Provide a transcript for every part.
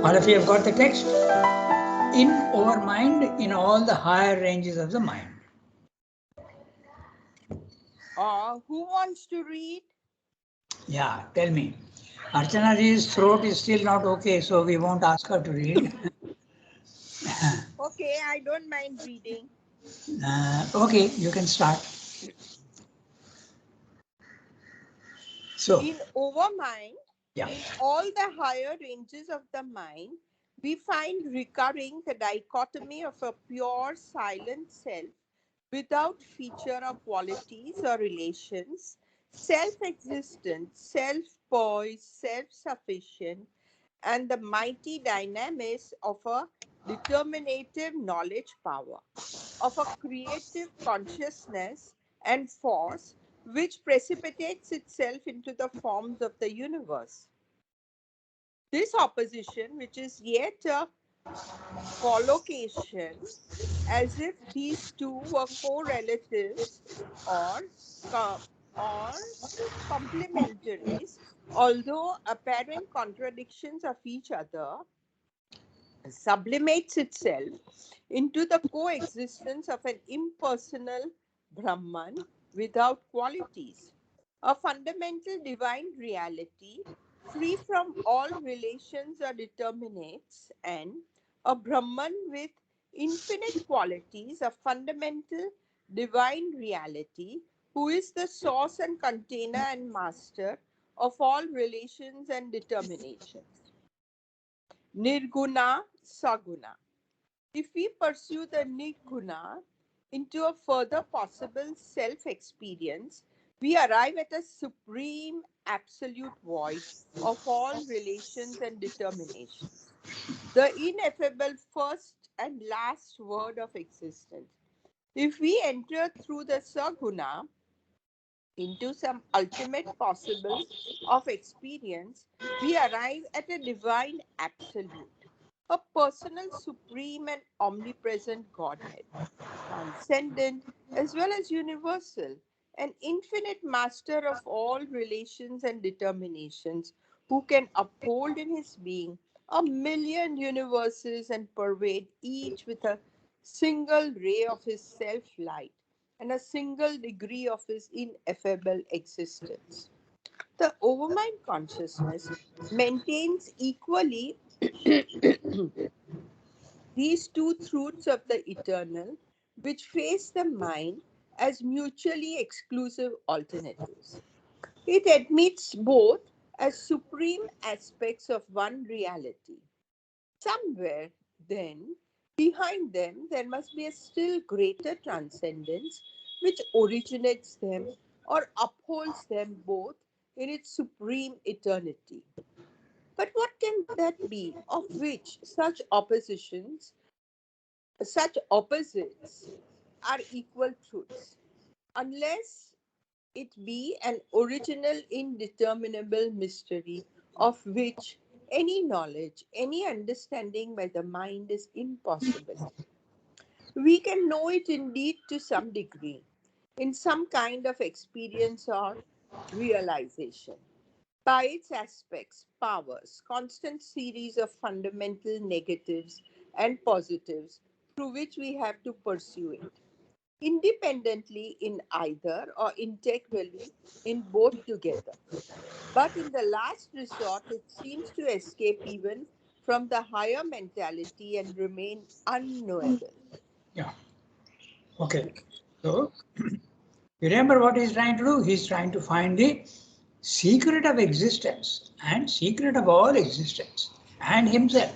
All of you have got the text? In our mind, in all the higher ranges of the mind. Who wants to read? Yeah, tell me. Archanaji's throat is still not okay, so we won't ask her to read. Okay, I don't mind reading. Okay, you can start. So, in our mind, yeah. in all the higher ranges of the mind, we find recurring the dichotomy of a pure silent self without feature or qualities or relations, self-existent, self-poised, self-sufficient, and the mighty dynamics of a determinative knowledge power, of a creative consciousness and force which precipitates itself into the forms of the universe. This opposition, which is yet a collocation, as if these two were co-relatives or, or complementaries, although apparent contradictions of each other, sublimates itself into the coexistence of an impersonal Brahman without qualities, a fundamental divine reality free from all relations or determinates, and a Brahman with infinite qualities, a fundamental divine reality who is the source and container and master of all relations and determinations. Nirguna Saguna. If we pursue the Nirguna into a further possible self-experience, we arrive at a supreme absolute void of all relations and determinations, the ineffable first and last word of existence. If we enter through the Saguna into some ultimate possible of experience, we arrive at a divine absolute, a personal, supreme, and omnipresent Godhead, transcendent as well as universal, an infinite master of all relations and determinations, who can uphold in his being a million universes and pervade each with a single ray of his self-light and a single degree of his ineffable existence. The overmind consciousness maintains equally these two truths of the eternal, which face the mind as mutually exclusive alternatives. It admits both as supreme aspects of one reality. Somewhere, then, behind them, there must be a still greater transcendence which originates them or upholds them both in its supreme eternity. But what can that be of which such opposites are equal truths, unless it be an original indeterminable mystery of which any knowledge, any understanding by the mind is impossible. We can know it indeed to some degree, in some kind of experience or realization, by its aspects, powers, constant series of fundamental negatives and positives through which we have to pursue it, independently in either or integrally in both together. But in the last resort, it seems to escape even from the higher mentality and remain unknowable. Yeah. Okay. So, you remember what he's trying to do? He's trying to find the secret of existence and secret of all existence and himself.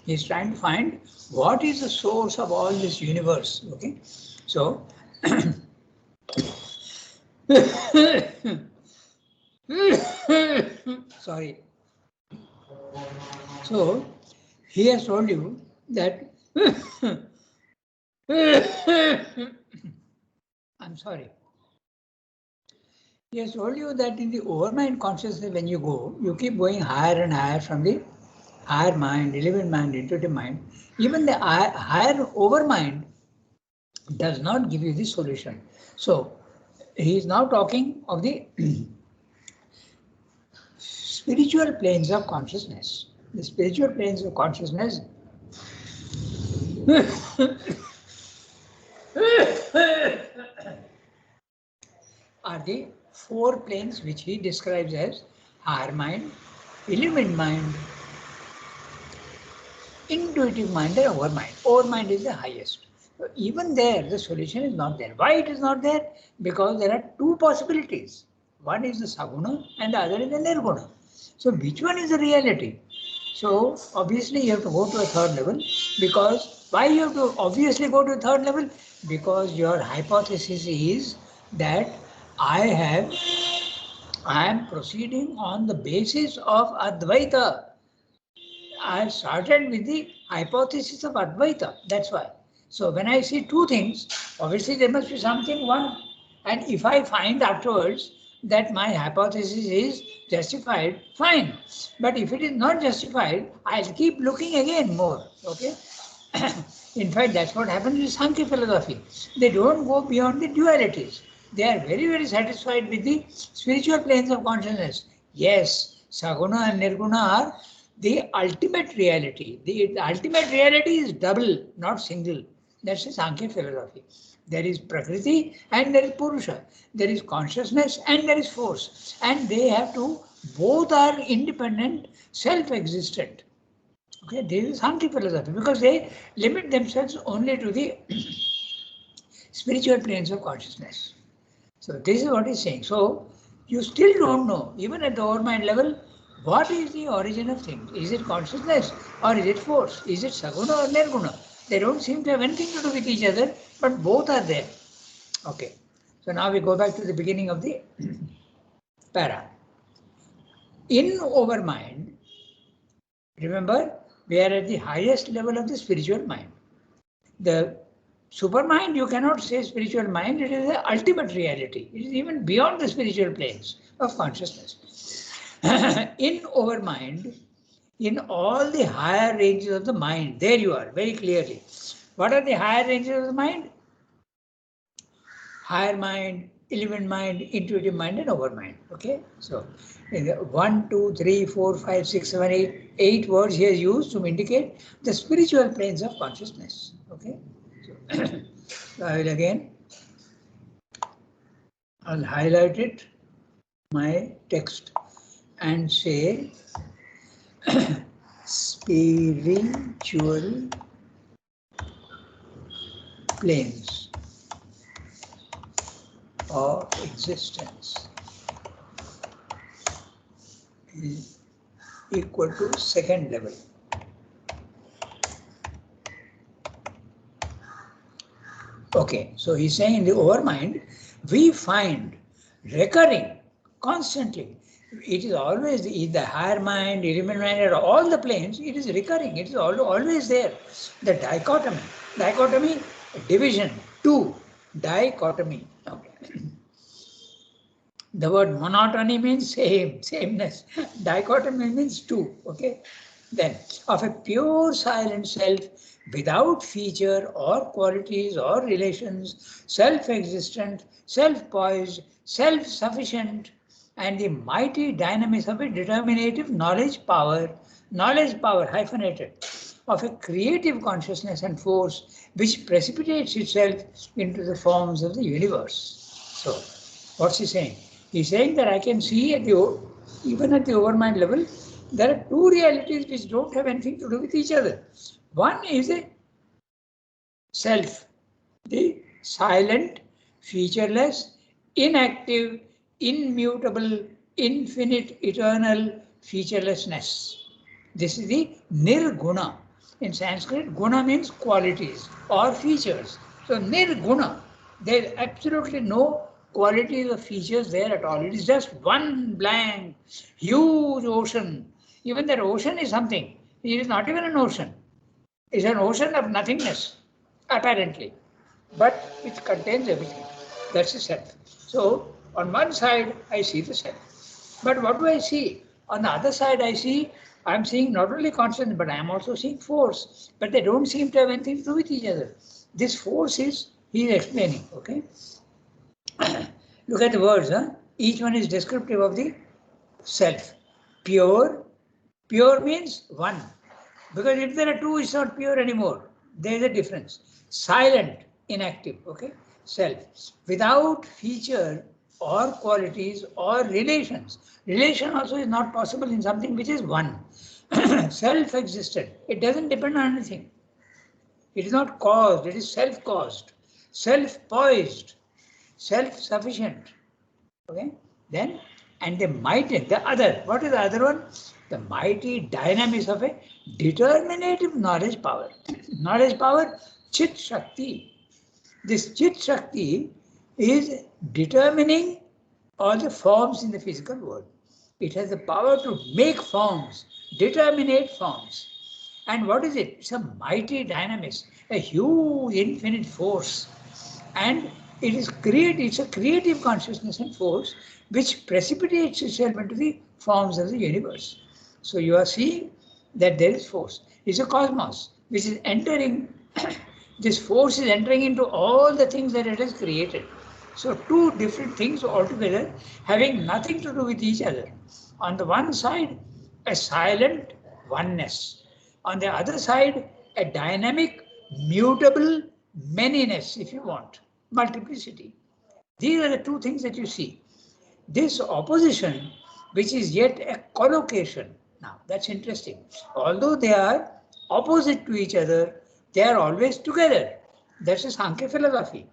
He's trying to find what is the source of all this universe. Okay. So, sorry. So, he has told you that I'm sorry. He has told you that in the overmind consciousness, when you go, you keep going higher and higher from the higher mind, 11th mind, intuitive mind. Even the higher overmind does not give you the solution. So, he is now talking of the spiritual planes of consciousness. The spiritual planes of consciousness are the four planes which he describes as higher mind, illumined mind, intuitive mind and overmind. Overmind is the highest. So even there, the solution is not there. Why it is not there? Because there are two possibilities. One is the saguna and the other is the nirguna. So which one is the reality? So obviously you have to go to a third level, because why you have to obviously go to a third level? Because your hypothesis is that I am proceeding on the basis of Advaita. I started with the hypothesis of Advaita, that's why. So when I see two things, obviously there must be something one. And if I find afterwards that my hypothesis is justified, fine. But if it is not justified, I'll keep looking again more, okay? In fact, that's what happens with Sankhya philosophy. They don't go beyond the dualities. They are very, very satisfied with the spiritual planes of consciousness. Yes, Saguna and Nirguna are the ultimate reality. The ultimate reality is double, not single. That's the Sankhya philosophy. There is Prakriti and there is Purusha. There is consciousness and there is force. And they have to, both are independent, self-existent. Okay, this is Sankhya philosophy, because they limit themselves only to the spiritual planes of consciousness. So this is what he's saying. So you still don't know, even at the overmind level, what is the origin of things? Is it consciousness or is it force? Is it saguna or nirguna? They don't seem to have anything to do with each other, but both are there. Okay. So now we go back to the beginning of the para. In overmind, remember, we are at the highest level of the spiritual mind. The supermind, you cannot say spiritual mind, it is the ultimate reality. It is even beyond the spiritual planes of consciousness. In overmind, in all the higher ranges of the mind, there you are, very clearly. What are the higher ranges of the mind? Higher mind, illumined mind, intuitive mind, and overmind. Okay, so 1, 2, 3, 4, 5, 6, 7, 8, 8 words he has used to indicate the spiritual planes of consciousness. Okay, so I will again, I'll highlight it, my text, and say spiritual planes of existence is equal to second level. Okay, so he's saying in the overmind, we find recurring constantly. It is always the higher mind, illumined mind, or all the planes, it is recurring, it is always there. The dichotomy, division, two, dichotomy. Okay. The word monotony means sameness. Dichotomy means two, okay? Then, of a pure silent self, without feature or qualities or relations, self-existent, self-poised, self-sufficient, and the mighty dynamism of a determinative knowledge power hyphenated, of a creative consciousness and force which precipitates itself into the forms of the universe. So, what's he saying? He's saying that I can see even at the overmind level, there are two realities which don't have anything to do with each other. One is a self, the silent, featureless, inactive, immutable, infinite, eternal featurelessness. This is the nirguna. In Sanskrit, guna means qualities or features. So nirguna, there is absolutely no qualities or features there at all. It is just one blank, huge ocean. Even that ocean is something. It is not even an ocean. It's an ocean of nothingness, apparently, but it contains everything. That's the self. So on one side, I see the self. But what do I see? On the other side, I'm seeing not only consciousness, but I'm also seeing force. But they don't seem to have anything to do with each other. This force is, he's explaining, okay? Look at the words, huh? Each one is descriptive of the self. Pure, Pure means one. Because if there are two, it's not pure anymore. There is a difference. Silent, inactive, okay? Self. Without feature or qualities or relations. Relation also is not possible in something which is one. Self-existent. It doesn't depend on anything. It is not caused, it is self-caused, self-poised, self-sufficient. Okay? Then, and the mighty, the other, what is the other one? The mighty dynamics of a determinative knowledge power. Knowledge power, Chit Shakti. This Chit Shakti is determining all the forms in the physical world. It has the power to make forms, determinate forms. And what is it? It's a mighty dynamics, a huge infinite force. And it is it's a creative consciousness and force which precipitates itself into the forms of the universe. So you are seeing that there is force. It's a cosmos which is entering, this force is entering into all the things that it has created. So two different things altogether having nothing to do with each other. On the one side, a silent oneness. On the other side, a dynamic, mutable manyness, if you want, multiplicity. These are the two things that you see. This opposition, which is yet a collocation. Now, that's interesting. Although they are opposite to each other, they are always together. That's a Sankhya philosophy.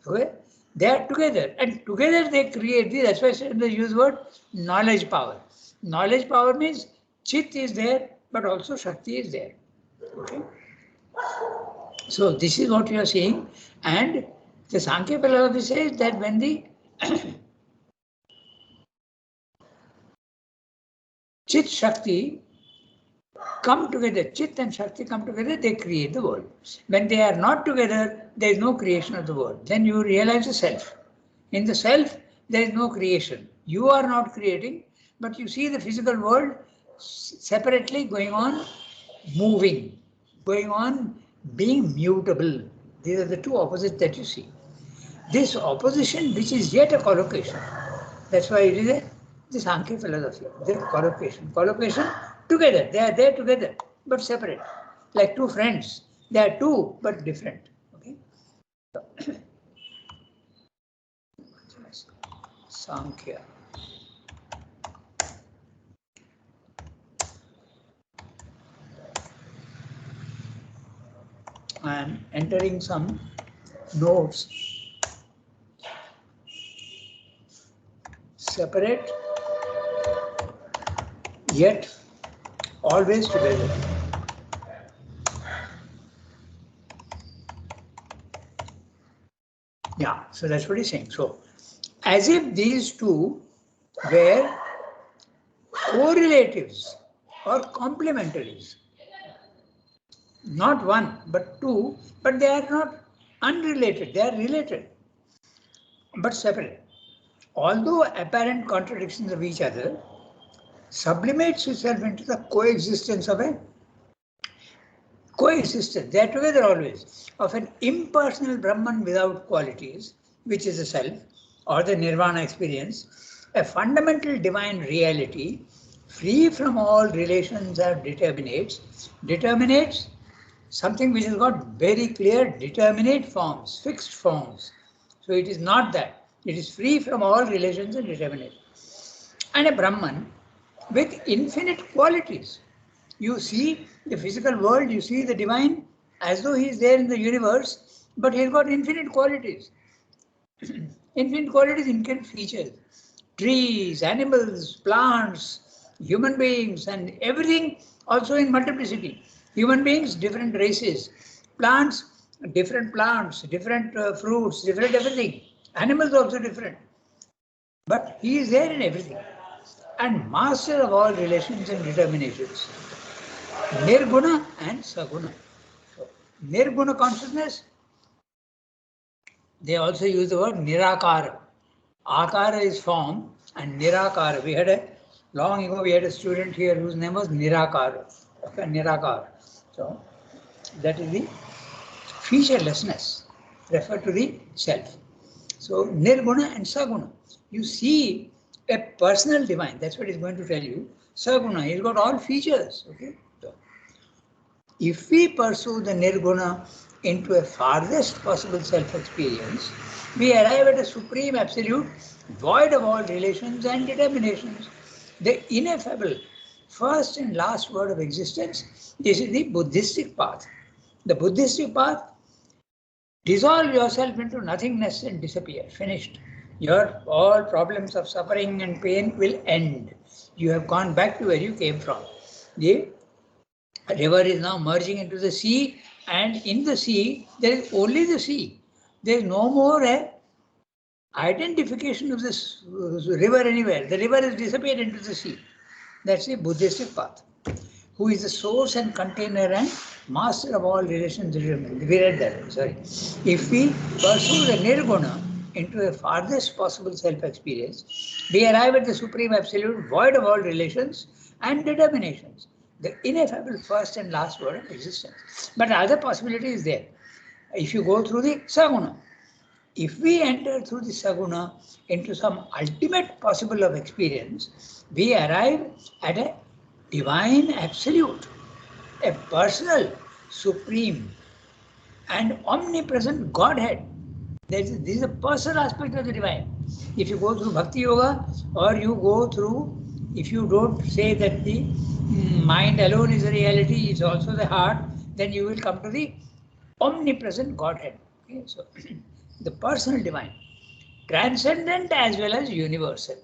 Okay? They are together, and together they create this. That's why I said they use word knowledge power. Knowledge power means Chit is there, but also Shakti is there. Okay. So this is what you are seeing, and the Sankhya philosophy says that when the Chit Shakti come together, Chit and Shakti come together, they create the world. When they are not together, there is no creation of the world. Then you realize the self. In the self, there is no creation. You are not creating, but you see the physical world separately going on, moving, going on, being mutable. These are the two opposites that you see. This opposition, which is yet a collocation, that's why it is the Sankhya philosophy, the collocation. Collocation together, they are there together, but separate. Like two friends, they are two, but different. Okay. Sankhya. I am entering some notes. Separate, yet always together. Yeah, so that's what he's saying. So, as if these two were correlatives or complementaries. Not one, but two, but they are not unrelated, they are related, but separate. Although apparent contradictions of each other, sublimates itself into the coexistence of a coexistence, they are together always, of an impersonal Brahman without qualities, which is the self, or the nirvana experience, a fundamental divine reality, free from all relations or determinates. Determinates something which has got very clear determinate forms, fixed forms. So it is not that. It is free from all relations and determinate. And a Brahman with infinite qualities. You see the physical world, you see the divine as though he is there in the universe, but he has got infinite qualities. Infinite qualities, infinite features. Trees, animals, plants, human beings, and everything also in multiplicity. Human beings, different races. Plants, different fruits, different everything. Animals also different. But he is there in everything. And master of all relations and determinations. Nirguna and Saguna. So, Nirguna consciousness, they also use the word Nirakara. Akara is form and Nirakara. Long ago we had a student here whose name was Nirakara. Okay, Nirakara. So that is the featurelessness referred to the self. So Nirguna and Saguna. You see a personal divine, that's what he's going to tell you. Saguna, he's got all features. Okay. So, if we pursue the Nirguna into a farthest possible self-experience, we arrive at a supreme absolute, void of all relations and determinations. The ineffable first and last word of existence. This is the Buddhistic path. The Buddhistic path, dissolve yourself into nothingness and disappear. Finished. Your all problems of suffering and pain will end. You have gone back to where you came from. The river is now merging into the sea, and in the sea, there is only the sea. There is no more identification of this river anywhere. The river has disappeared into the sea. That's the Buddhistic path. Who is the source and container and master of all relations. We read that, sorry. If we pursue the Nirguna into a farthest possible self-experience, we arrive at the supreme absolute, void of all relations and determinations, the ineffable first and last word of existence. But other possibility is there. If you go through the Saguna, if we enter through the Saguna into some ultimate possible of experience, we arrive at a divine absolute, a personal, supreme, and omnipresent Godhead. This is a personal aspect of the divine. If you go through Bhakti Yoga, or you go through, if you don't say that the mind alone is a reality, it's also the heart, then you will come to the omnipresent Godhead. Okay? So, the personal divine, transcendent as well as universal.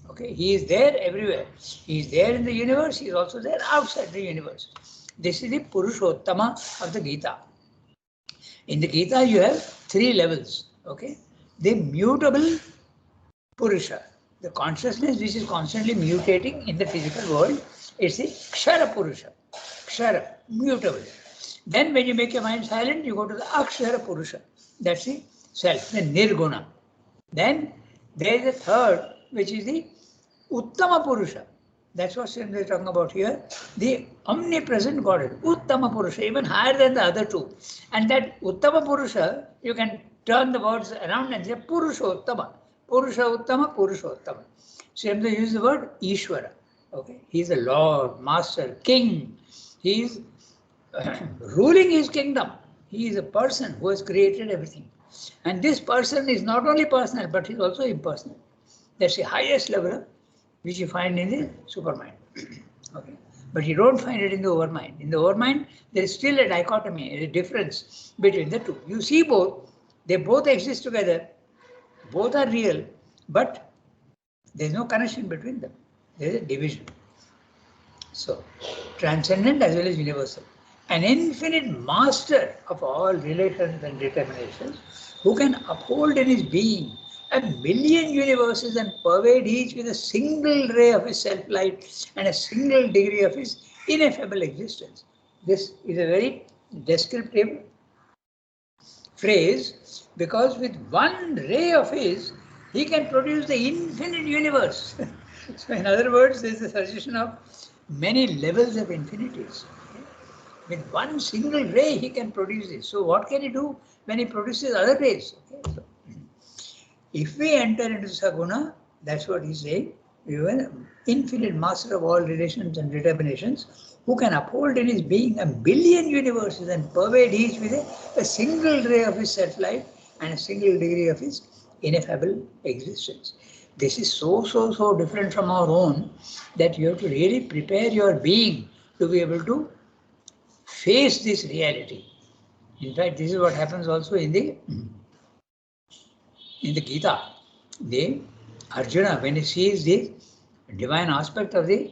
Okay, he is there everywhere. He is there in the universe. He is also there outside the universe. This is the Purushottama of the Gita. In the Gita, you have 3 levels. Okay, the mutable Purusha, the consciousness which is constantly mutating in the physical world, is the Kshara Purusha. Kshara, mutable. Then, when you make your mind silent, you go to the Akshara Purusha. That's the self, the Nirguna. Then there is a third, which is the Uttama Purusha. That's what we're talking about here. The omnipresent Godhead, Uttama Purusha, even higher than the other two. And that Uttama Purusha, you can turn the words around and say Purushottama. Purusha Uttama, Purushottama. So you use the word Ishvara. Okay, he is a Lord, Master, King. He is ruling his kingdom. He is a person who has created everything. And this person is not only personal, but he is also impersonal. That's the highest level which you find in the supermind. Okay. But you don't find it in the overmind. In the overmind, there is still a dichotomy, a difference between the two. You see both, they both exist together, both are real, but there is no connection between them. There is a division. So, transcendent as well as universal. An infinite master of all relations and determinations, who can uphold in his being a million universes and pervade each with a single ray of his self-light and a single degree of his ineffable existence. This is a very descriptive phrase, because with one ray of his, he can produce the infinite universe. So in other words, there is a suggestion of many levels of infinities. With one single ray, he can produce this. So what can he do when he produces other rays? Okay? So, if we enter into Saguna, that's what he's saying, you are an infinite master of all relations and determinations, who can uphold in his being a billion universes and pervade each with a single ray of his self-light and a single degree of his ineffable existence. This is so different from our own that you have to really prepare your being to be able to face this reality. In fact, this is what happens also in the Gita. The Arjuna, when he sees the divine aspect of the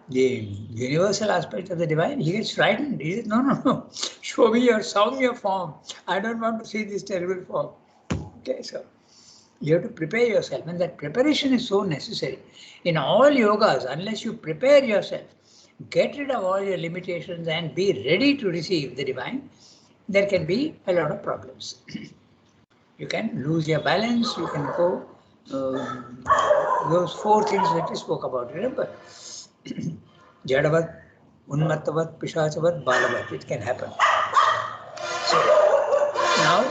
universal aspect of the divine, he gets frightened. He says, no, show me your form. I don't want to see this terrible form. Okay, so you have to prepare yourself, and that preparation is so necessary. In all yogas, unless you prepare yourself, get rid of all your limitations and be ready to receive the divine, there can be a lot of problems. You can lose your balance, you can go, those 4 things that we spoke about, remember? Jadavat, Unmattavat, Pishachavat, Balavat, it can happen. So, now,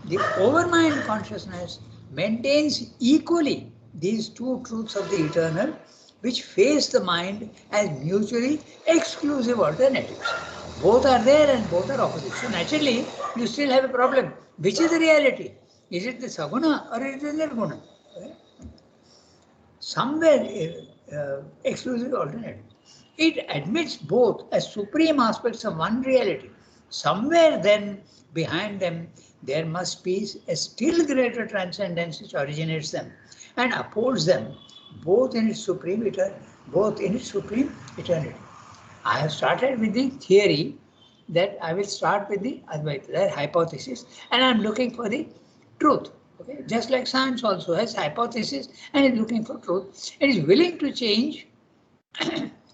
the overmind consciousness maintains equally these 2 truths of the eternal which face the mind as mutually exclusive alternatives. Both are there and both are opposite. So naturally, you still have a problem. Which is the reality? Is it the Saguna or is it the Nirguna? Somewhere exclusive alternative. It admits both as supreme aspects of one reality. Somewhere then behind them there must be a still greater transcendence which originates them and upholds them both in its supreme eternity. I have started with the theory that I will start with the Advaita, the hypothesis, and I am looking for the truth. Okay? Just like science also has hypothesis and is looking for truth. It is willing to change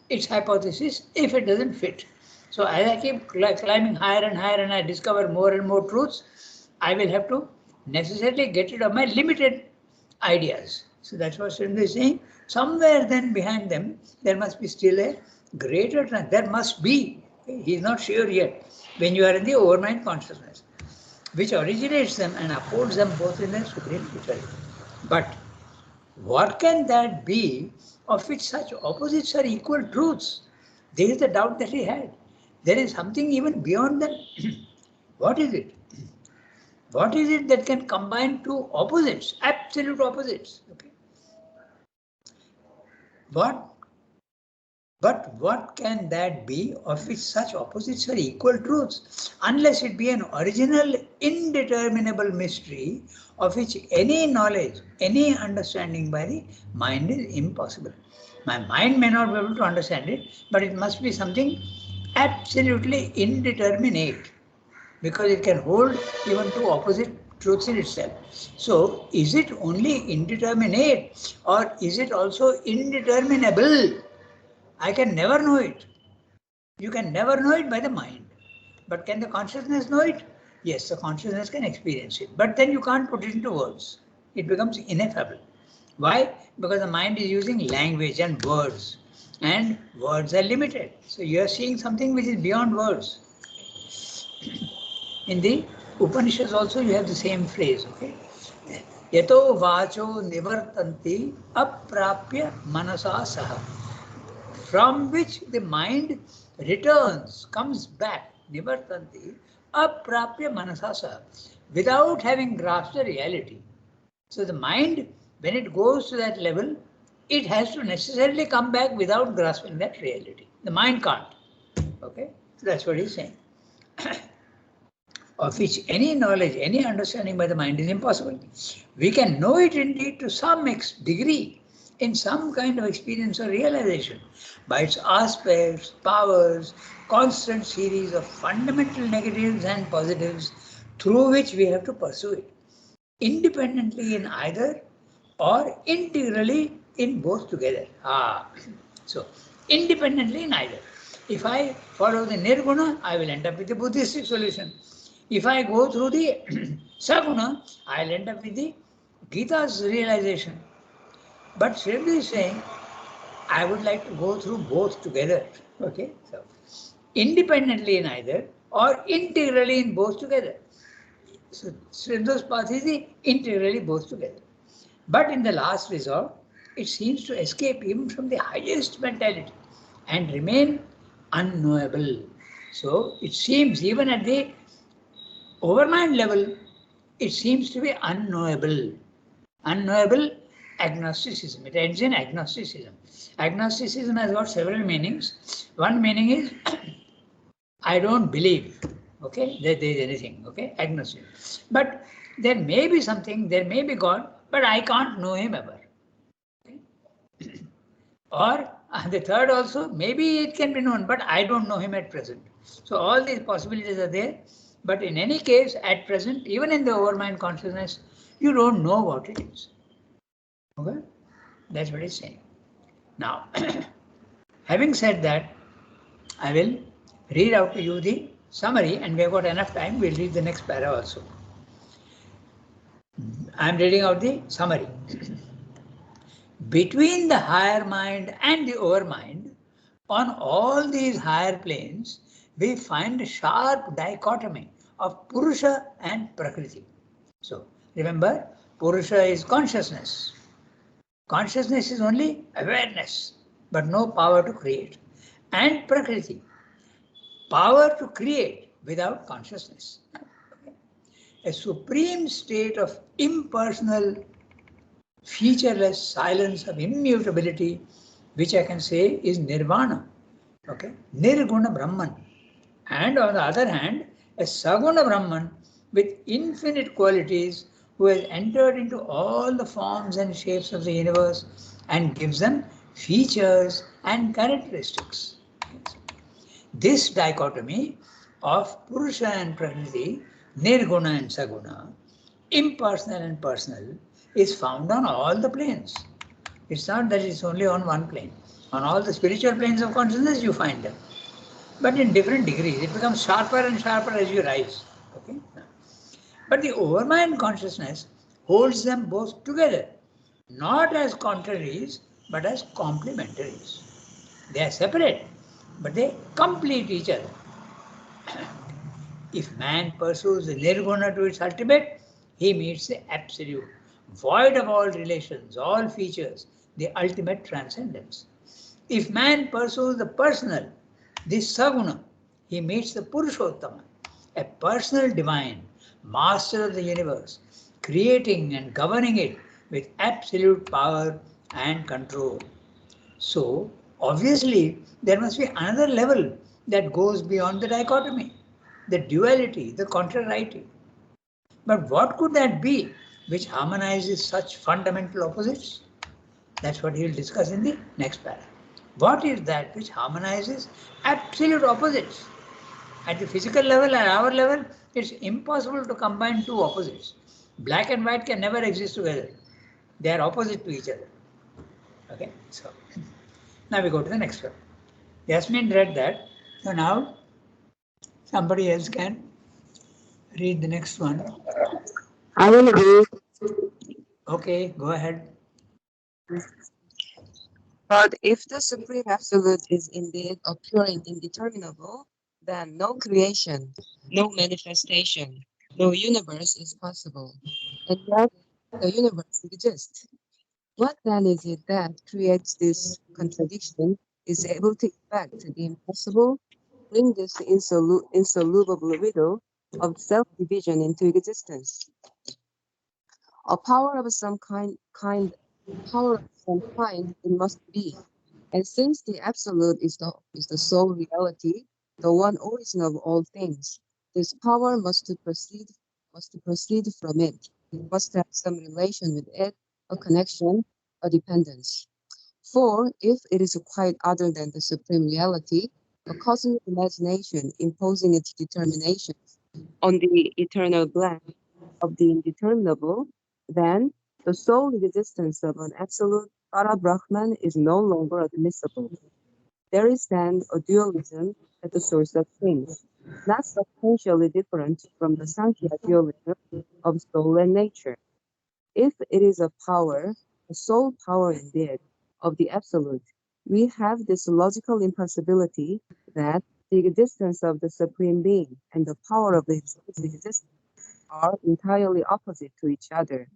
its hypothesis if it doesn't fit. So as I keep climbing higher and higher and I discover more and more truths, I will have to necessarily get rid of my limited ideas. So that's what Srindra is saying. Somewhere then behind them, there must be still a greater, there must be, he is not sure yet, when you are in the overmind consciousness, which originates them and upholds them both in their supreme eternity. But what can that be of which such opposites are equal truths? There is the doubt that he had. There is something even beyond them. What is it? What is it that can combine two opposites, absolute opposites? Okay. But what can that be of which such opposites are equal truths, unless it be an original indeterminable mystery of which any knowledge, any understanding by the mind is impossible. My mind may not be able to understand it, but it must be something absolutely indeterminate, because it can hold even two opposite truths in itself. So is it only indeterminate or is it also indeterminable? I can never know it. You can never know it by the mind. But can the consciousness know it? Yes, the consciousness can experience it. But then you can't put it into words. It becomes ineffable. Why? Because the mind is using language and words. And words are limited. So you are seeing something which is beyond words. In the Upanishads also you have the same phrase. Okay? Yato vacho nivartanti aprapya manasa saha. From which the mind returns, comes back, nivartanti, aprapya manasasa, without having grasped the reality. So the mind, when it goes to that level, it has to necessarily come back without grasping that reality. The mind can't. Okay, so that's what he's saying. Of which any knowledge, any understanding by the mind is impossible. We can know it indeed to some degree, in some kind of experience or realization, by its aspects, powers, constant series of fundamental negatives and positives through which we have to pursue it, independently in either or integrally in both together. So independently in either. If I follow the Nirguna, I will end up with the Buddhistic solution. If I go through the Saguna, I'll end up with the Gita's realization. But Srindra is saying, I would like to go through both together. Okay, so independently in either or integrally in both together. So Srindra's path is the integrally both together. But in the last resort, it seems to escape even from the highest mentality and remain unknowable. So it seems even at the overmind level, it seems to be unknowable. Unknowable agnosticism. It ends in agnosticism. Agnosticism has got several meanings. One meaning is I don't believe, okay, that there is anything, okay, agnosticism. But there may be something, there may be God, but I can't know him ever. Okay? Or the third also, maybe it can be known, but I don't know him at present. So all these possibilities are there. But in any case, at present, even in the overmind consciousness, you don't know what it is. Okay? That's what he's saying. Now, having said that, I will read out to you the summary, and we have got enough time. We'll read the next para also. I'm reading out the summary. Between the higher mind and the overmind, on all these higher planes, we find a sharp dichotomy of Purusha and Prakriti. So, remember, Purusha is consciousness. Consciousness is only awareness. but no power to create. And Prakriti, power to create without consciousness. A supreme state of impersonal, featureless silence of immutability, which I can say is nirvana. Okay, nirguna Brahman. And on the other hand, a saguna Brahman with infinite qualities who has entered into all the forms and shapes of the universe and gives them features and characteristics. This dichotomy of Purusha and Prakriti, Nirguna and Saguna, impersonal and personal, is found on all the planes. It's not that it's only on one plane. On all the spiritual planes of consciousness, you find them. But in different degrees. It becomes sharper and sharper as you rise. Okay? But the overmind consciousness holds them both together, not as contraries, but as complementaries. They are separate, but they complete each other. If man pursues the nirguna to its ultimate, he meets the absolute, void of all relations, all features, the ultimate transcendence. If man pursues the personal, the saguna, he meets the Purushottama, a personal divine, master of the universe, creating and governing it with absolute power and control. So, obviously, there must be another level that goes beyond the dichotomy, the duality, the contrariety. But what could that be which harmonizes such fundamental opposites? That's what he will discuss in the next paragraph. What is that which harmonizes absolute opposites? At the physical level and our level, it's impossible to combine two opposites. Black and white can never exist together. They are opposite to each other. Okay, so now we go to the next one. Yasmin read that. So now somebody else can read the next one. I will read. Okay, go ahead. But if the Supreme Absolute is indeed a pure and indeterminable, then no creation, no manifestation, no universe is possible. And yet the universe exists. What then is it that creates this contradiction, is able to effect the impossible, bring this insoluble riddle of self-division into existence? A power of some kind it must be. And since the absolute is the sole reality, the one origin of all things, this power must to proceed from it. It must have some relation with it, a connection, a dependence. For if it is quite other than the supreme reality, a cosmic imagination imposing its determinations on the eternal blank of the indeterminable, then the sole existence of an absolute Para Brahman is no longer admissible. There is then a dualism at the source of things, not substantially different from the Sankhya dualism of soul and nature. If it is a power, a sole power indeed, of the absolute, we have this logical impossibility that the existence of the Supreme Being and the power of his existence are entirely opposite to each other,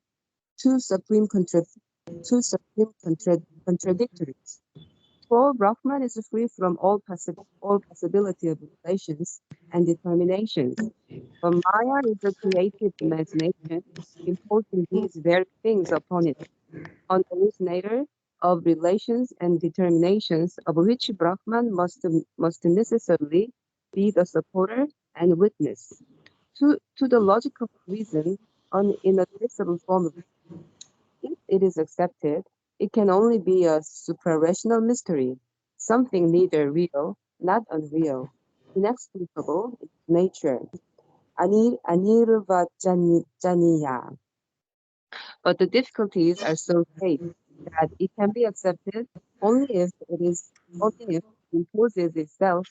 two supreme, contra- contradictories. For Brahman is free from all possibility of relations and determinations. But Maya is a creative imagination imposing these very things upon it, an originator of relations and determinations of which Brahman must necessarily be the supporter and witness. To the logical reason, an inadmissible form of if it is accepted, it can only be a suprarational mystery, something neither real, not unreal, inexplicable in nature, anirvachaniya. But the difficulties are so great that it can be accepted only if it imposes itself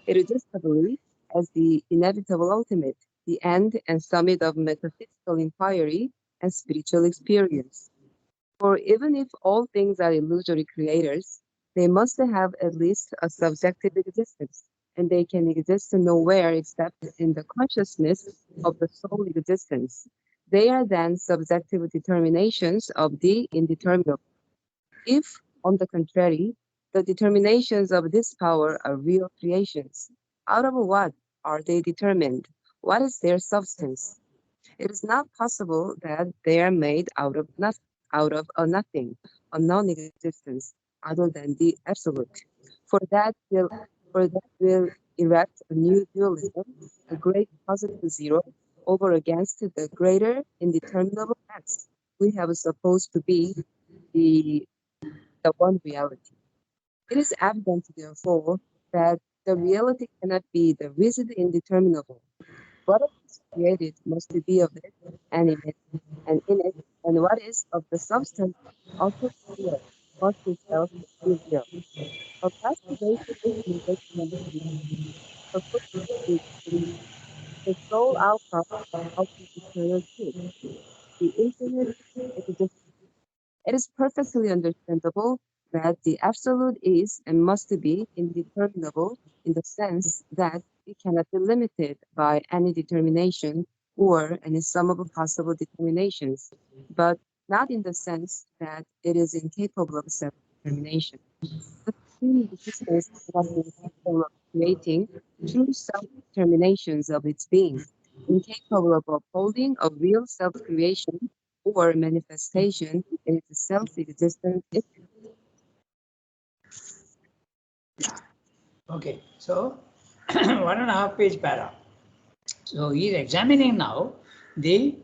irresistibly as the inevitable ultimate, the end and summit of metaphysical inquiry and spiritual experience. For even if all things are illusory creators, they must have at least a subjective existence, and they can exist nowhere except in the consciousness of the soul existence. They are then subjective determinations of the indeterminable. If, on the contrary, The determinations of this power are real creations. Out of what are they determined? What is their substance? It is not possible that they are made out of a nothing, a non-existence, other than the absolute. For that will, for that will erect a new dualism, the great positive zero, over against the greater indeterminable X we have supposed to be the, the one reality. It is evident, therefore, that the reality cannot be the rigid indeterminable. What is created must be of it, and in it, and what is of the substance also real, must itself be real. A masturbation is negation of the purpose is the sole outcome of the eternal truth, the infinite existence. It is perfectly understandable that the absolute is and must be indeterminable in the sense that it cannot be limited by any determination or any sum of possible determinations, but not in the sense that it is incapable of self-determination. The supreme existence cannot be incapable of creating true self-determinations of its being, incapable of upholding a real self-creation or manifestation in its self-existent. Okay, so 1.5 page para. So he is examining now the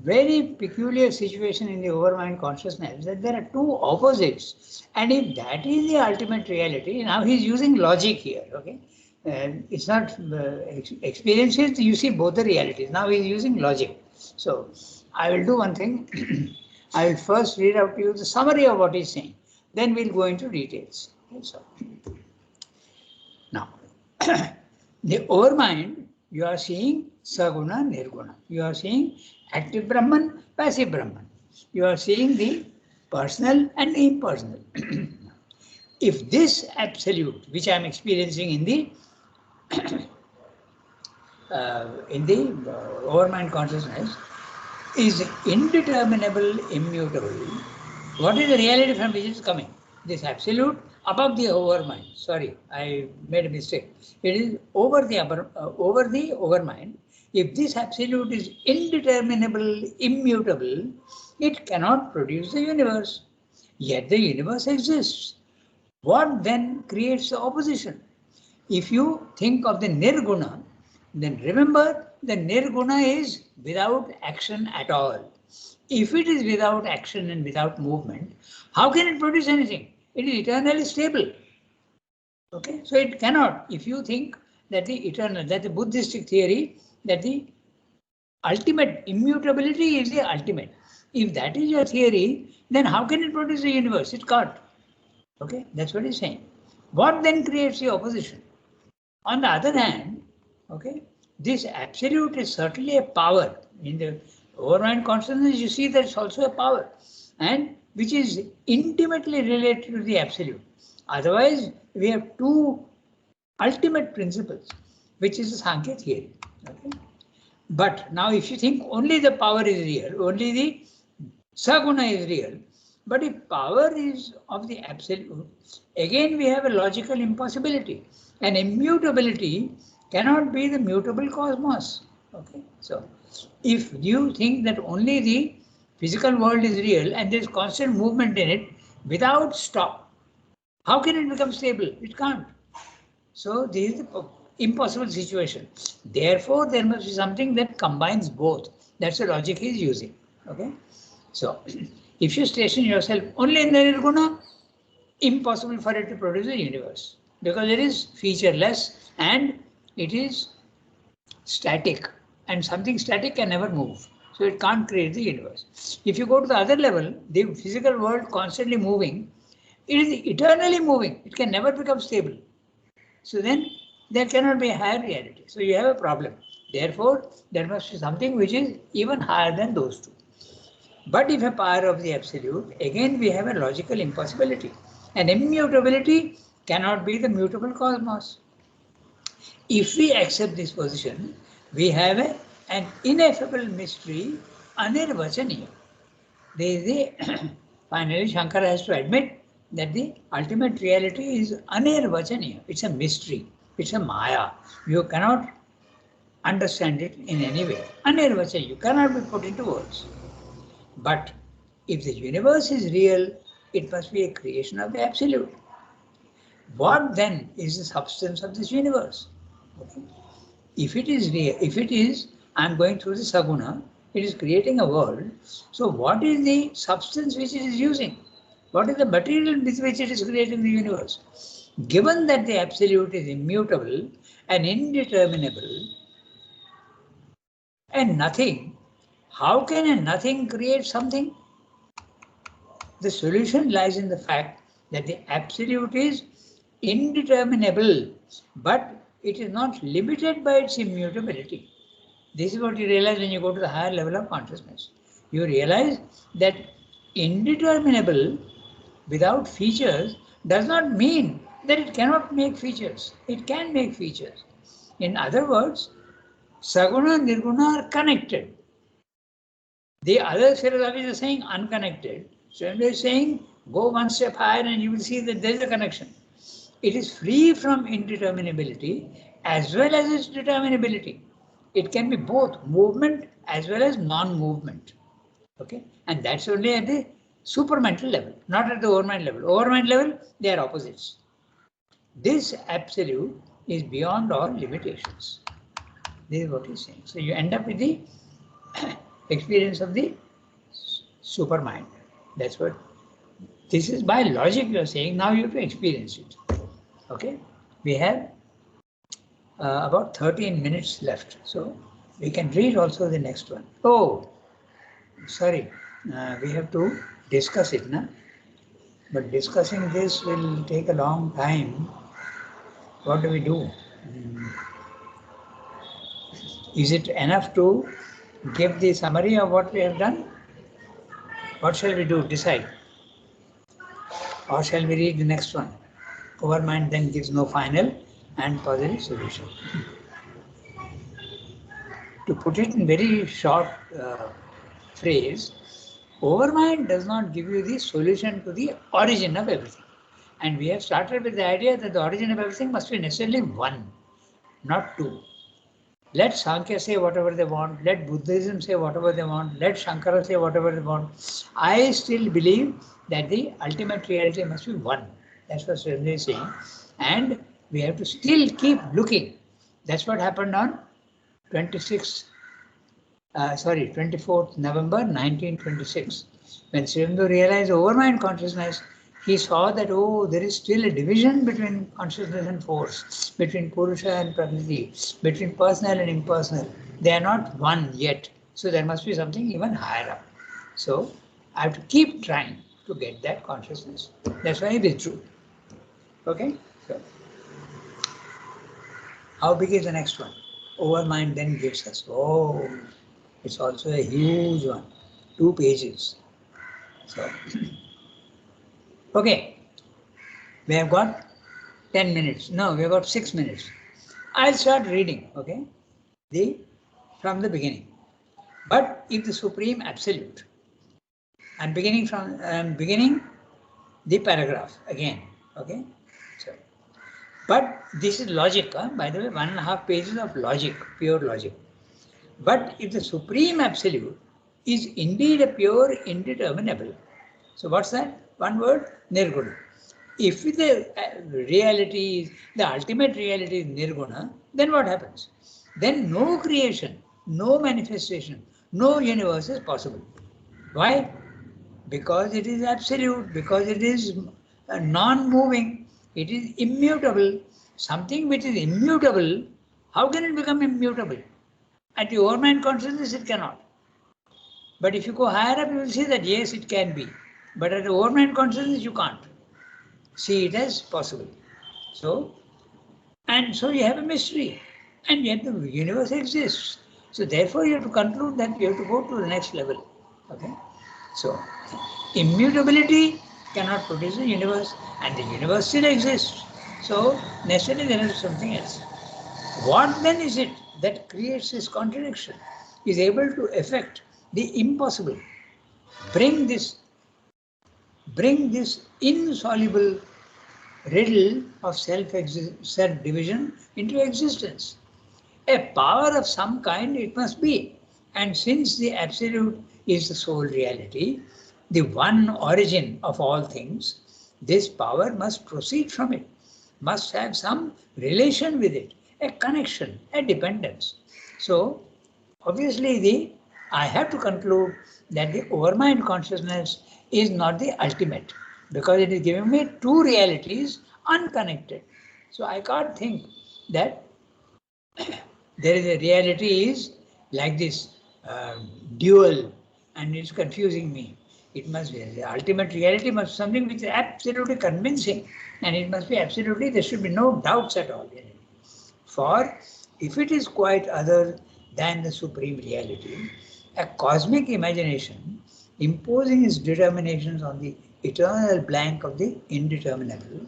very peculiar situation in the overmind consciousness that there are two opposites, and if that is the ultimate reality, now he is using logic here. Okay, it's not experiences. You see both the realities. Now he is using logic. So I will do one thing. I will first read out to you the summary of what he is saying. Then we'll go into details. Okay, so now the overmind, you are seeing Saguna, Nirguna. You are seeing active Brahman, passive Brahman. You are seeing the personal and impersonal. If this absolute, which I am experiencing in the overmind consciousness, is indeterminable, immutable, what is the reality from which it is coming? This absolute above the overmind. Sorry, I made a mistake. It is over the overmind. If this absolute is indeterminable, immutable, it cannot produce the universe. Yet the universe exists. What then creates the opposition? If you think of the nirguna, then remember the nirguna is without action at all. If it is without action and without movement, how can it produce anything? It is eternally stable. Okay, so it cannot. If you think that the Buddhistic theory that the ultimate immutability is the ultimate. If that is your theory, then how can it produce the universe? It can't. Okay, that's what he's saying. What then creates the opposition? On the other hand, okay, this absolute is certainly a power. In the overmind consciousness, you see that it's also a power, and which is intimately related to the absolute. Otherwise, we have two ultimate principles, which is the Sankhya theory. Okay? But now, if you think only the power is real, only the Saguna is real, but if power is of the absolute, again we have a logical impossibility. An immutability cannot be the mutable cosmos. Okay, so if you think that only the physical world is real and there is constant movement in it without stop, how can it become stable? It can't. So this is the impossible situation. Therefore, there must be something that combines both. That's the logic he is using. Okay. So, if you station yourself only in the nirguna, impossible for it to produce a universe because it is featureless and it is static, and something static can never move. So it can't create the universe. If you go to the other level, the physical world constantly moving, it is eternally moving. It can never become stable. So then there cannot be a higher reality. So you have a problem. Therefore, there must be something which is even higher than those two. But if a power of the absolute, again we have a logical impossibility. An immutability cannot be the mutable cosmos. If we accept this position, we have an ineffable mystery, anirvachaniya. Finally, Shankara has to admit that the ultimate reality is anirvachaniya. It's a mystery. It's a maya. You cannot understand it in any way. Anirvachaniya. You cannot be put into words. But if the universe is real, it must be a creation of the absolute. What then is the substance of this universe? Okay. If it is real, if it is, I'm going through the saguna, it is creating a world. So what is the substance which it is using? What is the material with which it is creating the universe? Given that the absolute is immutable and indeterminable and nothing, how can a nothing create something? The solution lies in the fact that the absolute is indeterminable, but it is not limited by its immutability. This is what you realize when you go to the higher level of consciousness. You realize that indeterminable without features does not mean that it cannot make features. It can make features. In other words, Saguna and Nirguna are connected. The other philosophies are saying unconnected. So they are saying go one step higher and you will see that there is a connection. It is free from indeterminability as well as its determinability. It can be both movement as well as non-movement. Okay, and that's only at the supramental level, not at the overmind level. Overmind level, they are opposites. This absolute is beyond all limitations. This is what he's saying. So you end up with the experience of the supermind. That's what this is by logic you are saying. Now you have to experience it. Okay, we have about 13 minutes left, so we can read also the next one. Oh, sorry, we have to discuss it, na? But discussing this will take a long time. What do we do? Is it enough to give the summary of what we have done? What shall we do? Decide. Or shall we read the next one? Overmind then gives no final and positive solution. To put it in very short phrase, overmind does not give you the solution to the origin of everything. And we have started with the idea that the origin of everything must be necessarily one, not two. Let Sankhya say whatever they want, let Buddhism say whatever they want, let Shankara say whatever they want. I still believe that the ultimate reality must be one. That's what Sridhar is saying. And we have to still keep looking. That's what happened on 24th November 1926. When Sridhar realized overmind consciousness, he saw that, oh, there is still a division between consciousness and force, between Purusha and Prakriti, between personal and impersonal. They are not one yet. So there must be something even higher up. So I have to keep trying to get that consciousness. That's why it is true. Okay? So, how big is the next one? Overmind then gives us. Oh, it's also a huge one. 2 pages. So, okay. We have got 10 minutes. No, we have got 6 minutes. I'll start reading, okay? From the beginning. But if the supreme absolute, I'm beginning the paragraph again, okay? So, but this is logic, by the way, 1.5 pages of logic, pure logic. But if the supreme absolute is indeed a pure indeterminable, so what's that? One word, nirguna. If the reality is, the ultimate reality is nirguna, then what happens? Then no creation, no manifestation, no universe is possible. Why? Because it is absolute, because it is non-moving, it is immutable. Something which is immutable, how can it become immutable? At the overmind consciousness, it cannot. But if you go higher up, you will see that yes, it can be. But at the overmind consciousness, you can't see it as possible. So you have a mystery, and yet the universe exists. So therefore, you have to conclude that you have to go to the next level. Okay. So immutability cannot produce a universe, and the universe still exists. So necessarily there is something else. What then is it that creates this contradiction, is able to effect the impossible, bring this bring this insoluble riddle of self-division into existence. A power of some kind it must be. And since the Absolute is the sole reality, the one origin of all things, this power must proceed from it, must have some relation with it, a connection, a dependence. So, obviously, I have to conclude that the overmind consciousness is not the ultimate, because it is giving me two realities unconnected. So I can't think that there is a reality is like this dual, and it's confusing me. It must be the ultimate reality must be something which is absolutely convincing, and it must be absolutely, there should be no doubts at all in it. For if it is quite other than the supreme reality, a cosmic imagination imposing its determinations on the eternal blank of the indeterminable,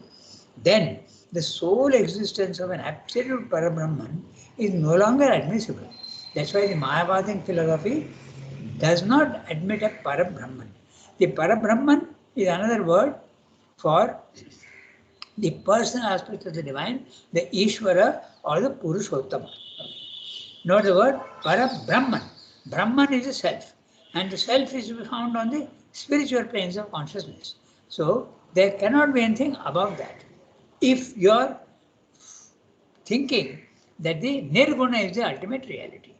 then the sole existence of an absolute Parabrahman is no longer admissible. That's why the Mayavadic philosophy does not admit a Parabrahman. The Parabrahman is another word for the personal aspect of the divine, the Ishvara or the Purushottama. Note the word Parabrahman. Brahman is the self, and the self is found on the spiritual planes of consciousness. So there cannot be anything above that. If you are thinking that the Nirguna is the ultimate reality,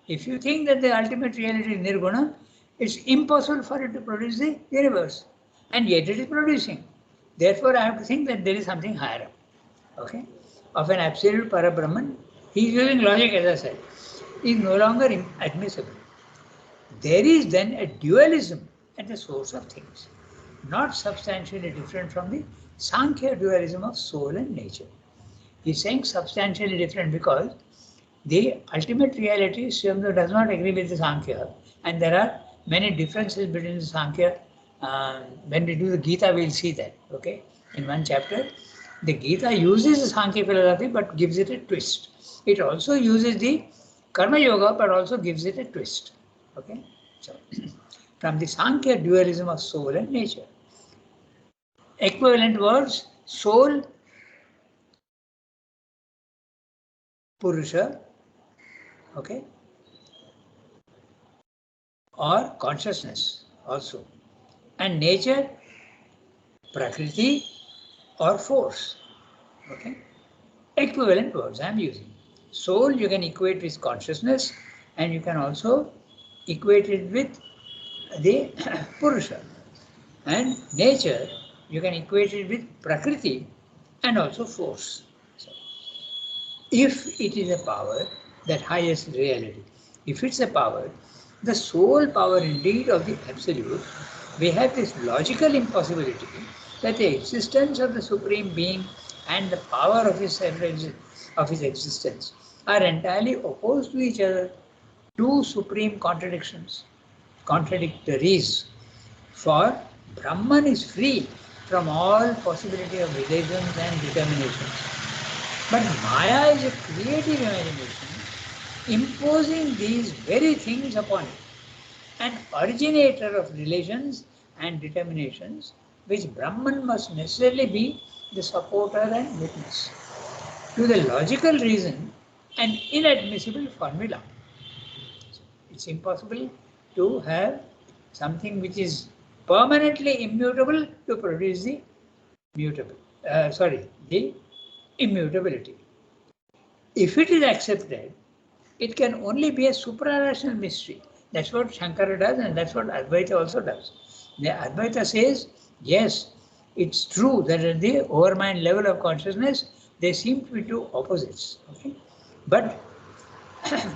if you think that the ultimate reality is Nirguna, it's impossible for it to produce the universe, and yet it is producing. Therefore, I have to think that there is something higher up, okay, of an absolute Parabrahman. He is using logic, as I said, is no longer admissible. There is then a dualism at the source of things, not substantially different from the Sankhya dualism of soul and nature. He is saying substantially different because the ultimate reality does not agree with the Sankhya, and there are many differences between the Sankhya. When we do the Gita, we'll see that, okay? In one chapter, the Gita uses the Sankhya philosophy but gives it a twist. It also uses the Karma Yoga but also gives it a twist, okay? So, from the Sankhya dualism of soul and nature. Equivalent words, soul, Purusha, okay, or consciousness also, and nature, Prakriti or force, okay. Equivalent words I am using. Soul you can equate with consciousness, and you can also equate it with the Purusha, and nature you can equate it with Prakriti and also force. So, if it is a power, that highest reality, if it's a power, the sole power indeed of the Absolute, we have this logical impossibility that the existence of the Supreme Being and the power of his existence are entirely opposed to each other, two supreme contradictions, contradictories. For Brahman is free from all possibility of relations and determinations. But Maya is a creative imagination imposing these very things upon it, an originator of relations and determinations, which Brahman must necessarily be the supporter and witness. To the logical reason, an inadmissible formula. It's impossible to have something which is permanently immutable to produce the mutable. The immutability. If it is accepted, it can only be a suprarational mystery. That's what Shankara does, and that's what Advaita also does. The Advaita says, yes, it's true that at the overmind level of consciousness, they seem to be two opposites. Okay? But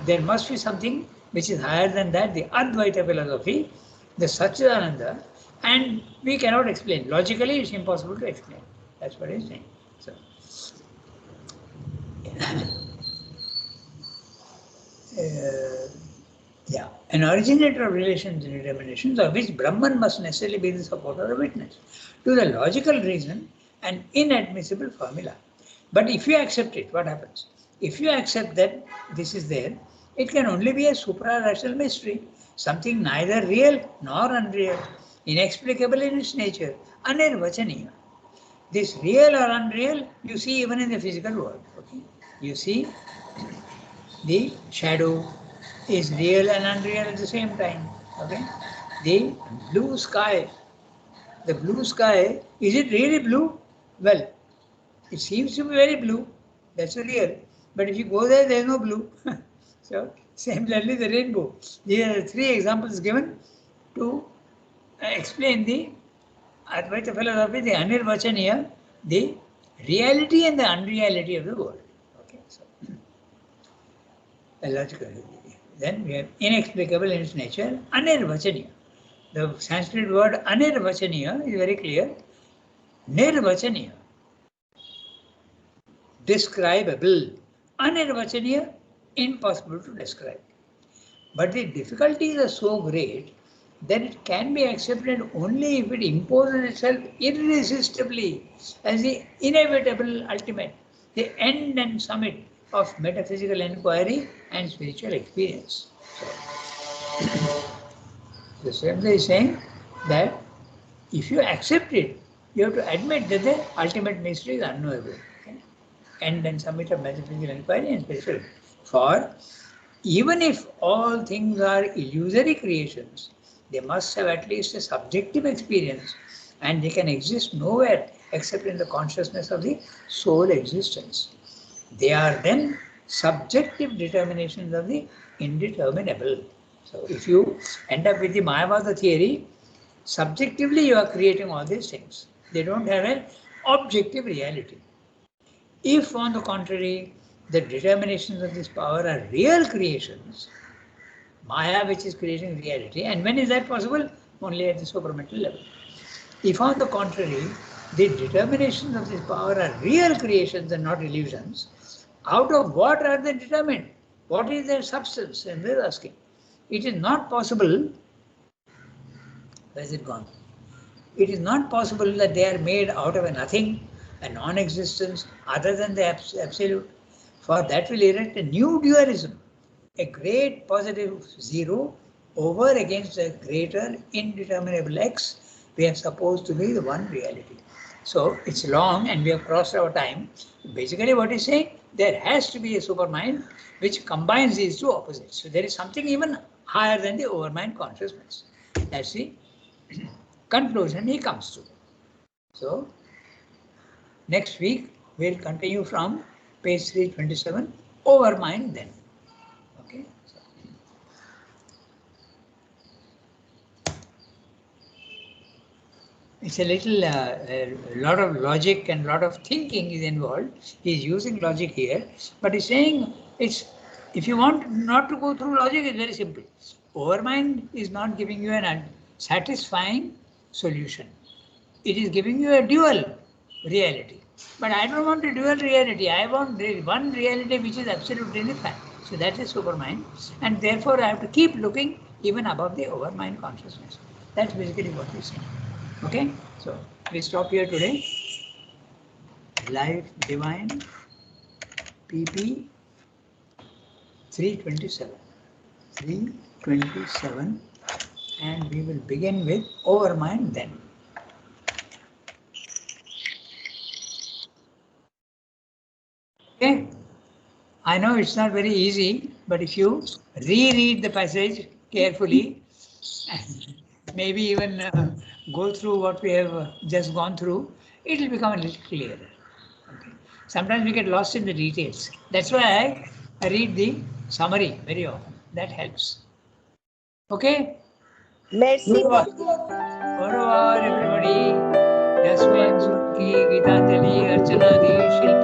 there must be something which is higher than that, the Advaita philosophy, the Satchidananda, and we cannot explain. Logically, it's impossible to explain. That's what he's saying. So, an originator of relations and determinations of which Brahman must necessarily be the supporter or witness. To the logical reason, an inadmissible formula. But if you accept it, what happens? If you accept that this is there, it can only be a suprarational mystery, something neither real nor unreal. inexplicable in its nature, anirvachaniya. This real or unreal, you see even in the physical world. Okay? You see, the shadow is real and unreal at the same time. Okay? The blue sky, is it really blue? Well, it seems to be very blue. That's real. But if you go there, there is no blue. So, similarly, the rainbow. These are the three examples given to explain the Advaita philosophy, the anirvachaniya, the reality and the unreality of the world. Okay, so a logical reality. Then we have inexplicable in its nature, anirvachaniya. The Sanskrit word anirvachaniya is very clear. Nirvachaniya, describable. Anirvachaniya, impossible to describe. But the difficulties are so great that it can be accepted only if it imposes itself irresistibly as the inevitable ultimate, the end and summit of metaphysical inquiry and spiritual experience. So, the Swamiji is saying that if you accept it, you have to admit that the ultimate mystery is unknowable. Okay? End and summit of metaphysical inquiry and spiritual. For even if all things are illusory creations, they must have at least a subjective experience, and they can exist nowhere except in the consciousness of the soul existence. They are then subjective determinations of the indeterminable. So if you end up with the Mayavada theory, subjectively you are creating all these things. They don't have an objective reality. If, on the contrary, the determinations of this power are real creations, Maya, which is creating reality, and when is that possible? Only at the supramental level. If, on the contrary, the determinations of this power are real creations and not illusions, out of what are they determined? What is their substance? And they're asking. It is not possible. Where is it gone? It is not possible that they are made out of a nothing, a non-existence, other than the absolute. For that will erect a new dualism, a great positive zero over against a greater indeterminable x we have supposed to be the one reality. So it's long and we have crossed our time. Basically what he's saying, there has to be a supermind which combines these two opposites. So there is something even higher than the overmind consciousness. That's the conclusion he comes to. So next week we'll continue from page 327, overmind then. Okay. It's a little, a lot of logic and lot of thinking is involved. He's using logic here, but he's saying it's, if you want not to go through logic, it's very simple. Overmind is not giving you an satisfying solution. It is giving you a dual reality. But I don't want a dual reality. I want one reality which is absolutely different. So that is supermind. And therefore I have to keep looking even above the overmind consciousness. That's basically what we say. Okay, so we stop here today. Life Divine PP 327. 327, and we will begin with overmind then. Okay, I know it's not very easy, but if you reread the passage carefully, maybe even go through what we have just gone through, it will become a little clearer. Okay. Sometimes we get lost in the details. That's why I read the summary very often. That helps. Okay? Merci beaucoup. Au revoir, everybody. Yasmin Surki, Gitanjali, Archana, Shilpa.